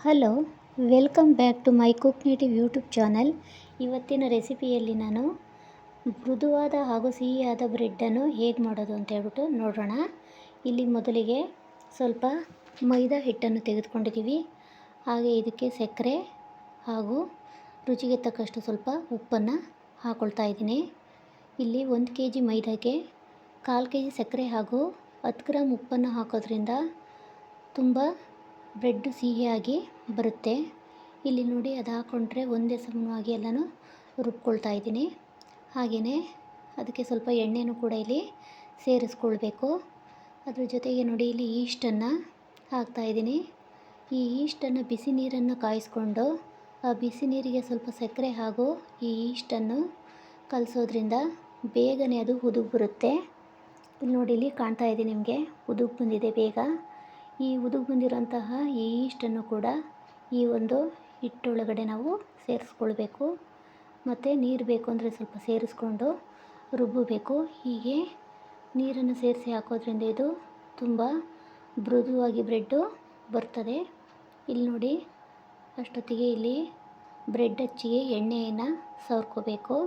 Hello, welcome back to my cook native YouTube channel. ಇವತ್ತಿನ ರೆಸಿಪಿಯಲ್ಲಿ ನಾನು ಮೃದುವಾದ ಹಾಗೂ ಸಿಹಿಯಾದ ಬ್ರೆಡ್ಡನ್ನು ಹೇಗೆ ಮಾಡೋದು ಅಂತ ಹೇಳ್ಬಿಟ್ಟು ನೋಡೋಣ. ಇಲ್ಲಿ ಮೊದಲಿಗೆ ಸ್ವಲ್ಪ ಮೈದಾ ಹಿಟ್ಟನ್ನು ತೆಗೆದುಕೊಂಡಿದ್ದೀವಿ. ಹಾಗೆ ಇದಕ್ಕೆ ಸಕ್ಕರೆ ಹಾಗೂ ರುಚಿಗೆ ತಕ್ಕಷ್ಟು ಸ್ವಲ್ಪ ಉಪ್ಪನ್ನು ಹಾಕ್ಕೊಳ್ತಾ ಇದ್ದೀನಿ. ಇಲ್ಲಿ 1 kg ಮೈದಾಗೆ 1/4 kg ಸಕ್ಕರೆ ಹಾಗೂ 10 ಗ್ರಾಮ್ ಉಪ್ಪನ್ನು ಹಾಕೋದ್ರಿಂದ ತುಂಬ ಬ್ರೆಡ್ಡು ಸಿಹಿಯಾಗಿ ಬರುತ್ತೆ. ಇಲ್ಲಿ ನೋಡಿ, ಅದು ಹಾಕ್ಕೊಂಡ್ರೆ ಒಂದೇ ಸಮವಾಗಿ ಎಲ್ಲನೂ ರುಬ್ಕೊಳ್ತಾ ಇದ್ದೀನಿ. ಹಾಗೆಯೇ ಅದಕ್ಕೆ ಸ್ವಲ್ಪ ಎಣ್ಣೆನೂ ಕೂಡ ಇಲ್ಲಿ ಸೇರಿಸ್ಕೊಳ್ಬೇಕು. ಅದ್ರ ಜೊತೆಗೆ ನೋಡಿ, ಇಲ್ಲಿ ಈಸ್ಟನ್ನು ಹಾಕ್ತಾಯಿದ್ದೀನಿ. ಈ ಈಸ್ಟನ್ನು ಬಿಸಿ ನೀರನ್ನು ಕಾಯಿಸ್ಕೊಂಡು ಆ ಬಿಸಿ ನೀರಿಗೆ ಸ್ವಲ್ಪ ಸಕ್ಕರೆ ಹಾಗೂ ಈ ಈಸ್ಟನ್ನು ಕಲಸೋದ್ರಿಂದ ಬೇಗನೆ ಅದು ಉದುಗ್ ಬರುತ್ತೆ. ಇಲ್ಲಿ ನೋಡಿ, ಇಲ್ಲಿ ಕಾಣ್ತಾ ಇದೆ ನಿಮಗೆ, ಉದುಗ್ ಬಂದಿದೆ ಬೇಗ. ಈ ಉದುಗ್ ಬಂದಿರೋಂತಹ ಈ ಈಸ್ಟನ್ನು ಕೂಡ ಈ ಒಂದು ಹಿಟ್ಟೊಳಗಡೆ ನಾವು ಸೇರಿಸ್ಕೊಳ್ಬೇಕು. ಮತ್ತು ನೀರು ಬೇಕು ಅಂದರೆ ಸ್ವಲ್ಪ ಸೇರಿಸ್ಕೊಂಡು ರುಬ್ಬಬೇಕು. ಹೀಗೆ ನೀರನ್ನು ಸೇರಿಸಿ ಹಾಕೋದ್ರಿಂದ ಇದು ತುಂಬ ಮೃದುವಾಗಿ ಬ್ರೆಡ್ಡು ಬರ್ತದೆ. ಇಲ್ಲಿ ನೋಡಿ, ಅಷ್ಟೊತ್ತಿಗೆ ಇಲ್ಲಿ ಬ್ರೆಡ್ ಹಚ್ಚಿಗೆ ಎಣ್ಣೆಯನ್ನು ಸವರ್ಕೋಬೇಕು.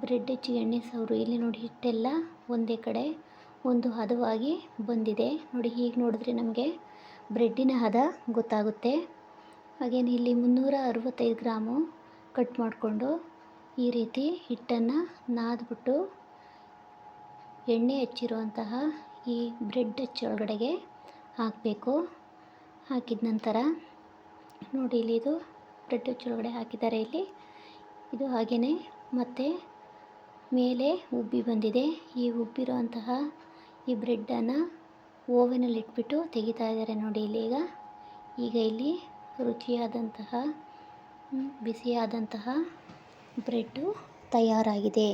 ಬ್ರೆಡ್ ಹಚ್ಚಿಗೆ ಎಣ್ಣೆ ಸವರು ಇಲ್ಲಿ ನೋಡಿ, ಹಿಟ್ಟೆಲ್ಲ ಒಂದೇ ಕಡೆ ಒಂದು ಹದವಾಗಿ ಬಂದಿದೆ ನೋಡಿ. ಹೀಗೆ ನೋಡಿದ್ರೆ ನಮಗೆ ಬ್ರೆಡ್ಡಿನ ಹದ ಗೊತ್ತಾಗುತ್ತೆ. ಹಾಗೇನು ಇಲ್ಲಿ 365 ಗ್ರಾಮು ಕಟ್ ಮಾಡಿಕೊಂಡು ಈ ರೀತಿ ಹಿಟ್ಟನ್ನು ನಾದ್ಬಿಟ್ಟು ಎಣ್ಣೆ ಹಚ್ಚಿರುವಂತಹ ಈ ಬ್ರೆಡ್ ಹಚ್ಚೊಳಗಡೆಗೆ ಹಾಕಬೇಕು. ಹಾಕಿದ ನಂತರ ನೋಡಿ, ಇಲ್ಲಿ ಇದು ಬ್ರೆಡ್ ಹಚ್ಚೊಳಗಡೆ ಹಾಕಿದ್ದಾರೆ. ಇಲ್ಲಿ ಇದು ಹಾಗೆಯೇ ಮತ್ತು ಮೇಲೆ ಉಬ್ಬಿ ಬಂದಿದೆ. ಈ ಉಬ್ಬಿರುವಂತಹ ಈ ಬ್ರೆಡ್ಡನ್ನು ಓವೆನಲ್ಲಿ ಇಟ್ಬಿಟ್ಟು ತೆಗಿತಾ ಇದ್ದಾರೆ ನೋಡಿ. ಇಲ್ಲಿ ಈಗ ಇಲ್ಲಿ ರುಚಿಯಾದಂತಹ ಬಿಸಿಯಾದಂತಹ ಬ್ರೆಡ್ಡು ತಯಾರಾಗಿದೆ.